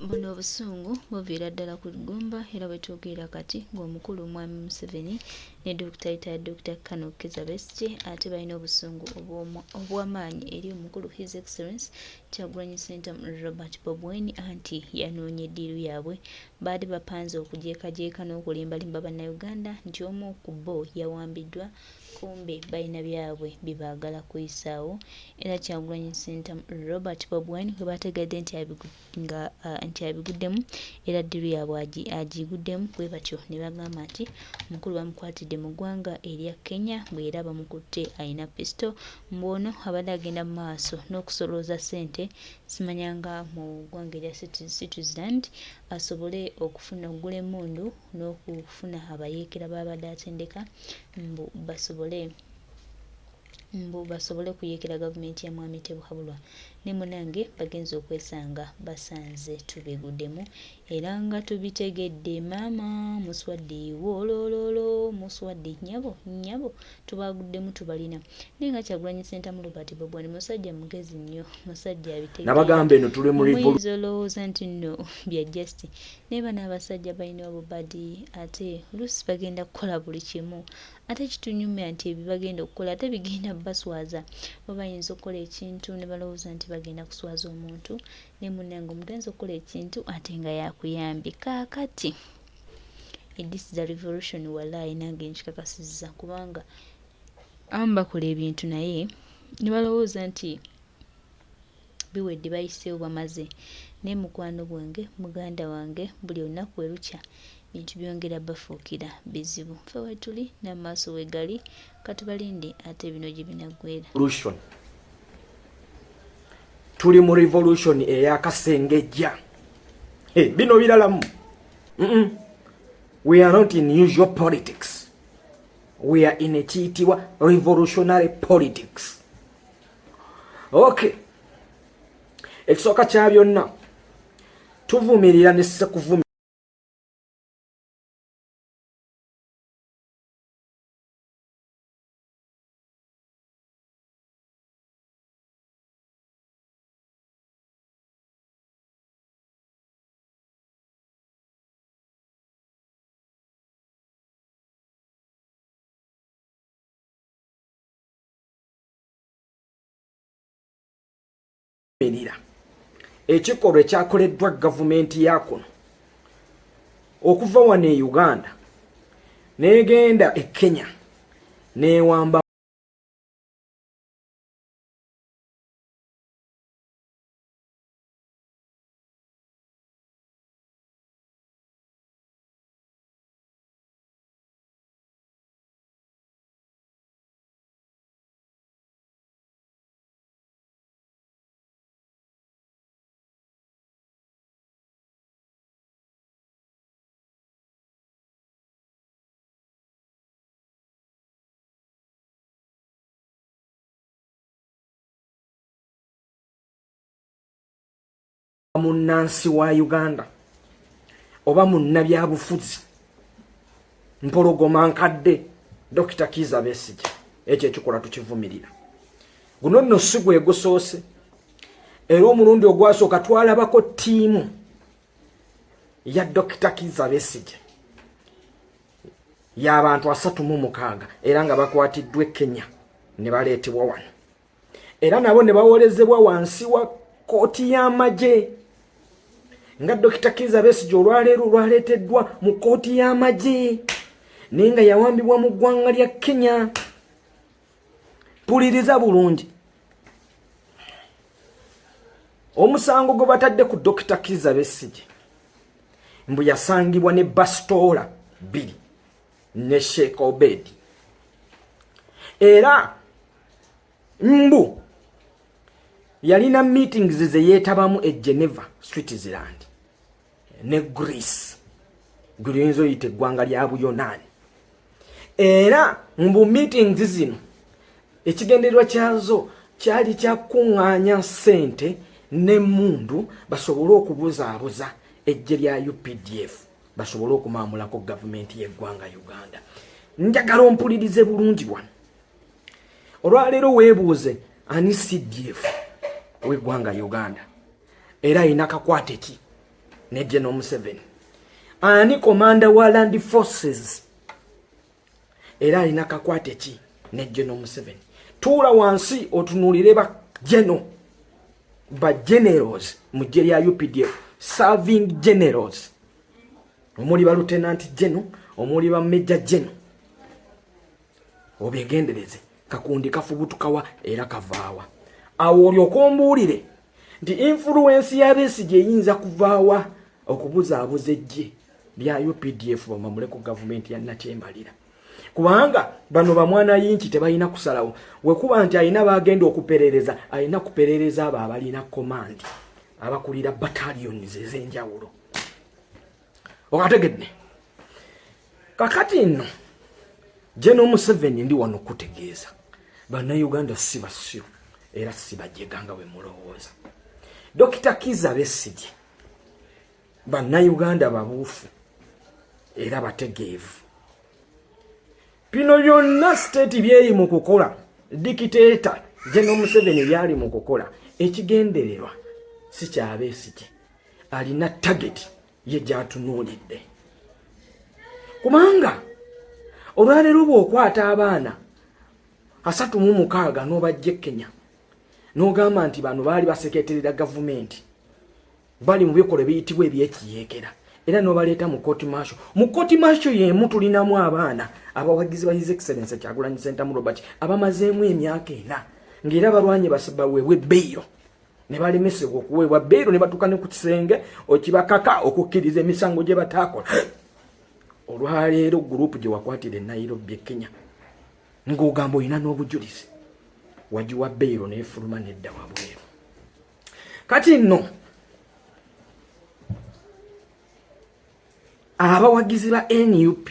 buno obusungu buviira ddala ku ggumba era bwe twogerera kati ng'omukulu omwami Museveni ne Dr. Kano Kizza Besigye ate balina obusungu obw'amaanyi eri omukulu His Excellency Kyagulanyi Ssentamu Robert Bob Wine anti yanoonya eddiiru yaabwe baali bapanze okujeekajeeka n'okulimbalimba bannayuganda nti omu ku bo yawambiddwa kumbe balina byabwe bibaagala kuyisaawo era Kyagulanyi Ssentamu Robert Bob Wine bwe bategedde nti abiguddemu era ddiiru yaabwe agiguddemu bwe batyo ne bagamba nti omukulu bamukwatidde mu ggwanga erya Kenya bw'era bamukutte alina pisto mbwono abadde agenda mu maaso n'okusolooza ssente simanyanga mu ggwanga erya Citizen asobole okufuna okugula emmundu n'okufuna abayeekera babadde atendeka mbu basobole kuyeekera gavumenti ya Mwami Tebuhabulwa ne munange bagenze okwesanga basanze tubiguddemu era nga tubitegedde maama muswadde wolololo muswadde nyabo tubaguddemu tubalina naye nga Kyagulanyi Ssentamu Robert Bob Wine musajja mugezi nnyo musajja abitegedde nabagambe eno tuli mu olowooza nti nno bya just naye bano abasajja balina obubadi ate oluusi bagenda kukola buli kimu ate kitunyumya nti ebyo bagenda okukola ate bigenda baswaza baba bayinza okukola ekintu ne balowooza nti bagenda kuswaza omuntu ne munnange omuntu ayinza okukola ekintu ate nga yakuyambye kaakati this is a revolution wallahi nange nkikakasizza kubanga abamu bakola ebintu naye ne balowooza nti biwedde bayiseewo bamaze naye mukwano gwange muganda wange buli olunaku we lukya bintu byongera bafuukira bizibu fe wetuli n'amaaso we gali katubalinde ate bino gye binaggwera tuli mu revolution eyakasengejja bino biralamu we are not in usual politics we are in ekiyitibwa revolutionary politics okay ekisooka kya byonna tuvumirira ne sekuvumirira ekikolwa ekyakoleddwa gavumenti yakuno okuva wano e Uganda negenda e Kenya newamba munnansi wa Uganda oba munnabyabufuzi mpologoma nkadde Dr. Kizza Besigye ekyo ekikola tukivumirira guno nno si gwe gusoose era omulundi ogwasooka twalabako ttiimu ya Dr. Kizza Besigye y'abantu 36 era nga bakwatiddwa e Kenya ne baleetebwa wano era nabo ne bawolezebwa wansi wa kooti y'amagye nga Dr. Kizza Besigye olwaleero lwaleeteddwa mu kooti y'amagye naye nga yawambibwa mu ggwanga lya Kenya. Puliriza bulungi omusango gwe batadde ku Dr. Kizza Besigye mbu yasangibwa ne basitoola 2 ne Sheikh Obed era mbu yalina meetings ze yeetabamu e Geneva, Switzerland ne Greece guyinza oyita eggwanga lya Buyonaani era mbu meetings zino ekigendererwa kyazo kyali kyakuŋŋaanya ssente n'emmundu basobole okubuzaabuza eggye lya UPDF basobole okumaamulako gavumenti y'eggwanga Uganda. Njagala ompulirize bulungi wano olwaleero weebuuze ani CDF w'eggwanga Uganda era ayina kakwate ki ne General Museveni. Ani commander wa land forces era alina kakwate ki ne General Museveni. Tuula wansi otunulire ba generals mu gye lya UPDF, serving generals. Omuli ba lieutenant general, omuli ba major general. Obegendereze kakundi kafubutukawa era kavaawa. Awo olyokombuulire nti influence ya Besigye eyinza kuvaawa okubuzaabuza eggye lya UPDF bamamule ku government ya Nakyembalira. Kubanga bano bamwana yinki tebalina kusalawo. Wekuba nti alina bagenda okuperereza, alina kuperereza abo abalina command, abakulira battalions ez'enjawulo. Okategedde. Kakati nno General Museveni ndi wano kutegeeza Bannayuganda si basiru era si bajeganga we mulowooza. Dr. Kizza Besigye Bannayuganda babuufu era bategeevu. Bino byonna state byeri mu kukola, dictator General Museveni byali mu kukola, ekigendererwa si kya Besigye. Alina target ye gyatunuulidde. Kubanga olwaleero bw'okwata abaana 36 n'obajja Kenya n'ogamba nti bano baali baseketerera gavumenti, bali mu bikola biyitibwa ebyekiyeekera, era n'obaleeta mu court martial. Mu court martial y'emu tulinamu abaana abawagizi ba His Excellency Kyagulanyi Ssentamu Robert abamazeemu emyaka 4 ng'era balwanye baweebwe bail ne balemesebwa okuweebwa bail ne batuuka ne ku kisenge okibakaka okukkiriza emisango gye bataakola. Olwaleero group gye wakwatira Nairobi Kenya ng'ogamba olina n'obujulizi wagiwa bail n'efuluma nedda wabweru. Kati nno abawagizi ba NUP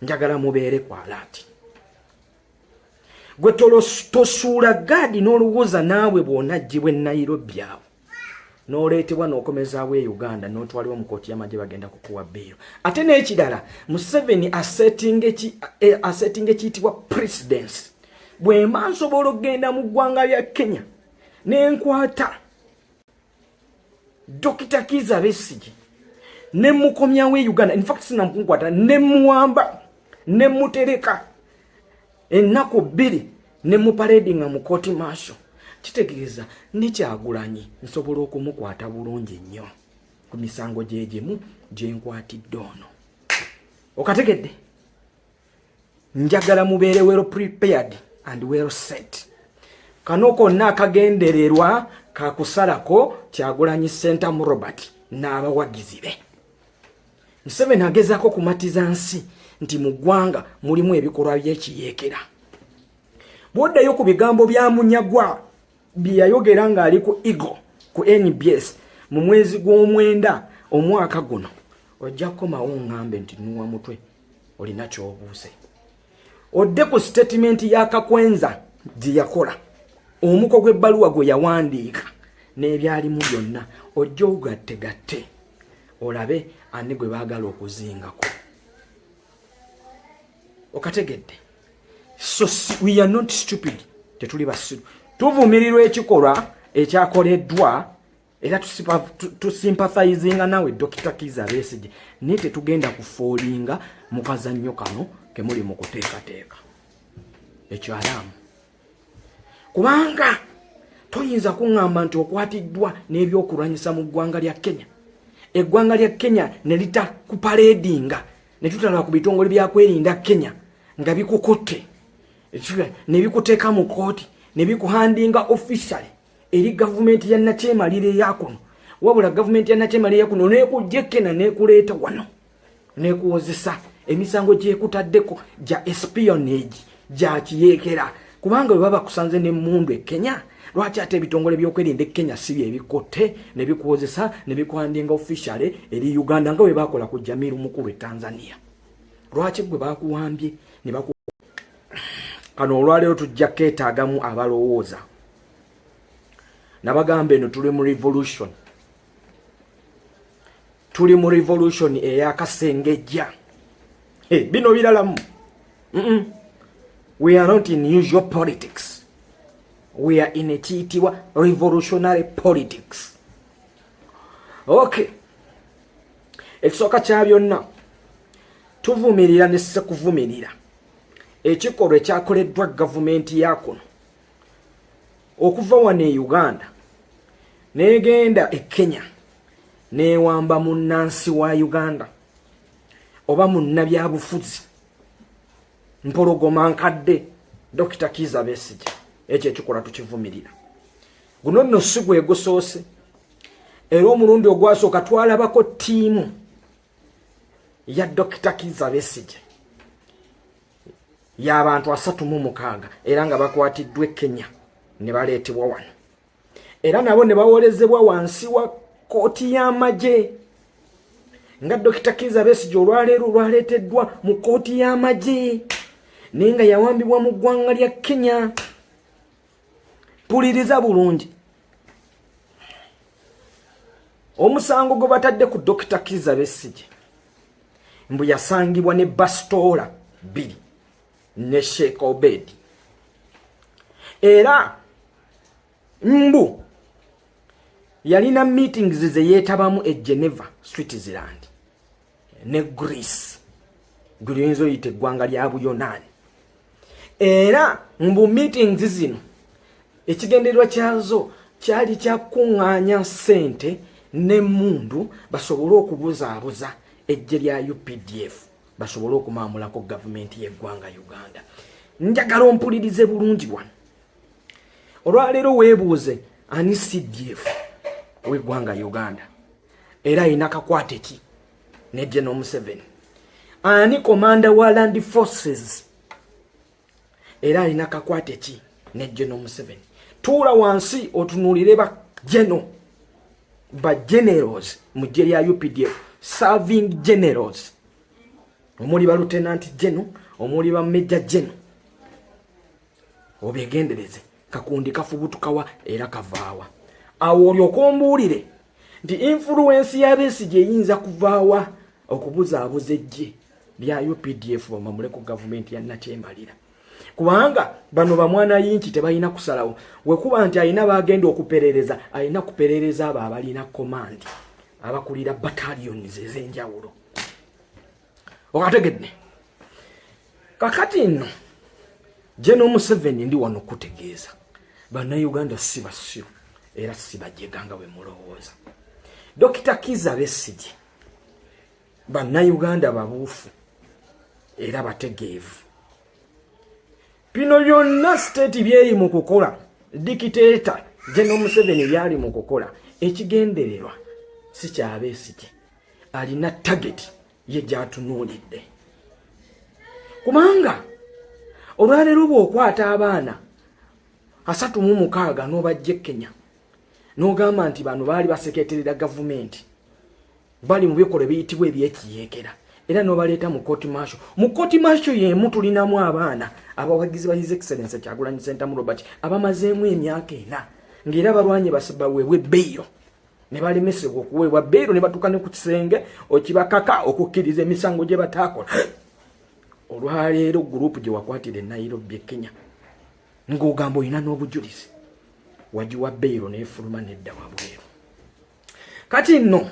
njagala mubeere kwa alert. Gwe tosuula gaadi n'oluwuza naawe bw'onaggyibwa Nairobi awo n'oleetebwa n'okomezaawo e Uganda n'otwalibwa mu kooti y'amagye bagenda kukuwa bail. Ate n'ekirala Museveni asettinga ekiyitibwa precedence. Bwe mba nsobola okgenda mu ggwanga lya Kenya n'enkwata Dr. Kizza Besigye ne mukomyawo e Uganda, in fact sinamukunkwata, ne muwamba ne mutereka ennaku 2 ne muparadinga mu court martial, kitegeeza ne Kyagulanyi nsobola okumukwata bulungi nnyo ku misango gy'egimu gye nkwatidde ono. Okategedde? Njagala mubeere well prepared and well set. Kano konna akagendererwa kakusalako Kyagulanyi Ssentamu Robert n'abawagizi be. Museveni agezaako kumatiza nsi nti mu ggwanga mulimu ebikolwa by'ekiyeekera. Bw'oddayo ku bigambo bya Munyagwa bye yayogera ng'ali ku Eagle ku NBS mu mwezi gw'Omwenda omwaka guno, ojja kukomawo ŋŋambe nti nuwa mutwe olina ky'obuuse. Odde ku statement ya Kakwenza gye yakola, omuko gw'ebbaluwa gwe yawandiika n'ebyalimu byonna, ojja ogattegatte olabe ani gwe baagala okuzingako. Okategedde? So we are not stupid. Tetuli basiru. Tuvumirirwa ekikolwa ekyakoleddwa era tusympathizinga nawe Dr. Kizza Besigye, naye tetugenda kufoolinga mu kazannyo kano ke muli mu kuteekateeka ekyalamu. Kubanga toyinza kuŋŋamba nti okwatiddwa n'ebyokulwanyisa mu ggwanga lya Kenya. Eggwanga lya Kenya ne litakupaledinga ne tutalaba ku bitongole byakwerinda Kenya nga bikukutte ne bikuteeka mu kooti ne bikuhandinga officially eri gavumenti ya Nakyemalira eyakuno. Wabula gavumenti ya Nakyemalira eyakuno n'ekujja Kenya n'ekuleeta wano n'ekuwozesa emisango gy'ekutaddeko gya espionage gya kiyeekera. Kubanga bwe baba kusanze n'emmundu e Kenya, lwaki ate ebitongole by'okwerinda e Kenya si bye bikotte ne bikuwozesa ne bikuhandinga officially eri Uganda nga bwe bakola ku Jamiru Mukulu e Tanzania? Lwaki gwe bakuwambye ne baku kano olwaleero tujja keetaagamu abalowooza. Nabagamba eno tuli mu revolution. Tuli mu revolution ey'akasengejja. Bino biralamu. We are not in usual politics. We are in a kiyitibwa revolutionary politics. Okay, ekisooka kya byonna tuvumirira ne sekuvumirira ekikolwa ekyakoleddwa gavumenti ya kuno okuva wano e Uganda negenda e Kenya newamba munnansi wa Uganda oba munnabyabufuzi mpologoma nkadde Dr. Kizza Besigye. Ekyo ekikola tukivumirira. Guno nno si gwe gusoose. Era omulundi ogwasooka twalabako ttiimu ya Dr. Kizza Besigye y'abantu 36 era nga bakwatiddwa e Kenya ne baleetebwa wano. Era nabo ne bawolezebwa wansi wa kooti y'amagye. Nga Dr. Kizza Besigye olwaleero lwaleeteddwa mu kooti y'amagye nenga yawambibwa mu ggwanga lya Kenya. Puliriza bulungi. Omusango gwe batadde ku Dr. Kizza Besigye mbu yasangibwa ne bastola 2 ne Sheikh Obed. Era mbu yalina meetings ze yeetabamu e Geneva, Switzerland ne Greece. Guliyinza oyita eggwanga lya Buyonaani. Era mbu meetings zino ekigendererwa kyazo kyali kyakuŋŋaanya ssente n'emmundu basobole okubuzaabuza eggye lya UPDF basobole okumaamulako gavumenti y'eggwanga Uganda. Njagala ompulirize bulungi wano. Olwaleero weebuuze ani CDF w'eggwanga Uganda era alina kakwate ki ne General Museveni? Ani komanda wa Land Forces era alina kakwate ki ne General Museveni? Tuula wansi otunuulire ba generals mu ggye lya UPDF, serving generals. Omuli ba lieutenant general, omuli ba major general. Obegendereze kakundi kafubutukawa era kavaawa. Awo olyoka ombuulire nti influence ya Besigye eyinza kuvaawa okubuzaabuza eggye lya UPDF bamamule ku gavumenti ya Nakyembalira. Kubanga bano bamwana yinki tebalina kusalawo. Wekuba nti alina bagenda okuperereza, alina kuperereza abo abalina command abakulira battalions ez'enjawulo. Okategedde. Kakati nno General Museveni ndi wano kutegeeza bannayuganda si basiru era si bajeganga we mulowooza. Dr. Kizza Besigye bannayuganda babuufu era bategeevu. Bino byonna state byeri mu kukola, dictator General Museveni byali mu kukola, ekigendererwa si kya Besigye. Alina target ye gyatunuulidde. Kubanga olwaleero bw'okwata abaana 36 n'obajja e Kenya n'ogamba nti bano baali baseketerera gavumenti bali mu bikolwa biyitibwa ebyekiyeekera era n'obaleeta mu court martial. Mu court martial y'emu tulinamu abaana abawagizi ba His Excellency Kyagulanyi Ssentamu Robert abamazeemu emyaka 4 ng'era balwanye baweebwe bbeeyo ne balemesebwa okuweebwa bbeeyo ne batuuka ne ku kisenge okibakaka okukkiriza emisango gye bataakola. Olwaleero gurupu gye wakwatira e Nairobi e Kenya ng'ogamba olina n'obujulizi wagiwa bbeeyo n'efuluma nedda wabweru. Kati nno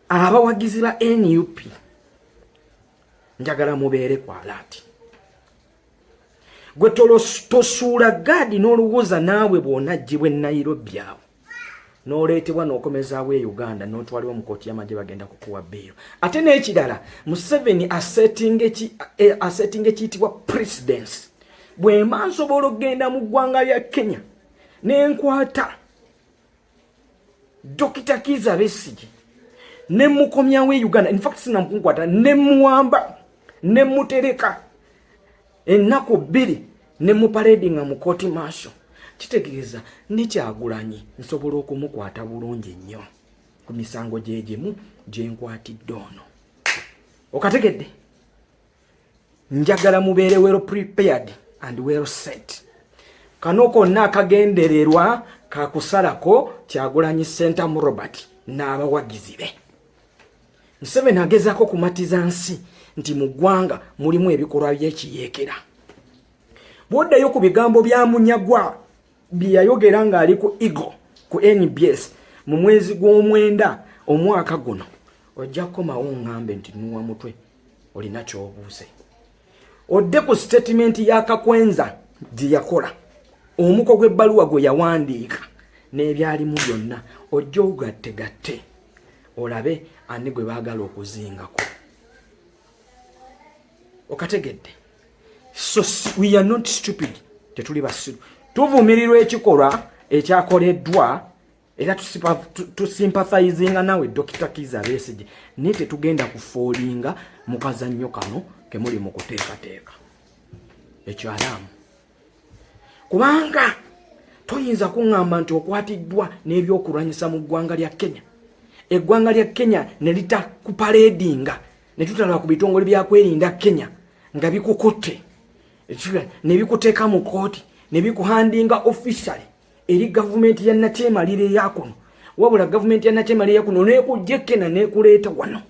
abawagizi ba NUP njagala mubeere ku alert. Gwe tosuula gaadi n'oluwuza naawe bw'onaggyibwa e Nairobi awo n'oleetebwa n'okomezaawo e Uganda n'otwalibwa mu kooti y'amagye bagenda kukuwa bbeeyo. Ate n'ekirala Museveni asettinga ekiyitibwa precedence. Bwe mba nsobola okgenda mu ggwanga lya Kenya n'enkwata Dr. Kizza Besigye ne mukomyawo e Uganda, in fact sinamukwata ne muwamba ne mutereka ennaku 2 ne muparedinga mu court martial, kitegeeza ne Kyagulanyi nsobola okumukwata bulungi nnyo ku misango gy'egimu gyenkwatidde ono. Okategedde? Njagala mubeere well prepared and well set. Kano konna akagendererwa kakusalako Kyagulanyi Ssentamu Robert n'abawagizi be. Museveni agezaako kumatiza nsi nti mu ggwanga mulimu ebikolwa by'ekiyeekera. Bw'oddayo ku bigambo bya Munyagwa byayogera nga ali ku Eagle ku NBS mu mwezi gw'omwenda omwaka guno ojja kukomawo ngambe nti nuwa mutwe olina kyobuuse odde ku statement ya Kakwenza gye yakola omuko gw'ebbaluwa gwe yawandiika n'ebyalimu byonna ojja ogattegatte olabe ani gwe baagala okuzingako okategedde. So we are not stupid. Tetuli basiru. Tuvumirirwa ekikolwa ekyakoleddwa era tusympathizing nawe Dr. Kizza Besigye naye tetugenda kufoolinga mu kazannyo kano ke muli mu kuteekateeka ekyalamu kubanga toyinza kuŋŋamba nti okwatiddwa n'ebyokulwanyisa mu ggwanga lya Kenya. Eggwanga lya Kenya ne litakupaledinga ne tutalaba ku bitongole byakwerinda Kenya nga bikukutte ne bikuteeka mu kooti ne bikuhandinga officially eri gavumenti ya Nakyemaliire yakuno wabula gavumenti ya Nakyemaliire yakuno nekujjekena nekuleeta wano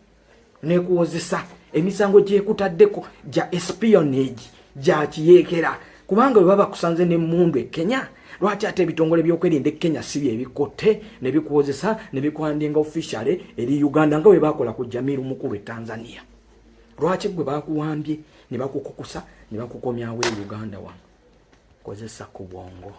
nekuwozesa emisango gyekutaddeko gya espionage gya kiyeekera kubanga bwe baba kusanze n'emmundu e Kenya lwaki ate ebitongole by'okwerinda Kenya si bye bikotte ne bikuwozesa ne bikuhandinga officially eri Uganda nga bwe bakola ku Jamiru Mukulu e Tanzania. Lwaki gwe bakuwambye ne bakukukusa ne bakukomyawo e Uganda wano kozesa ku bwongo.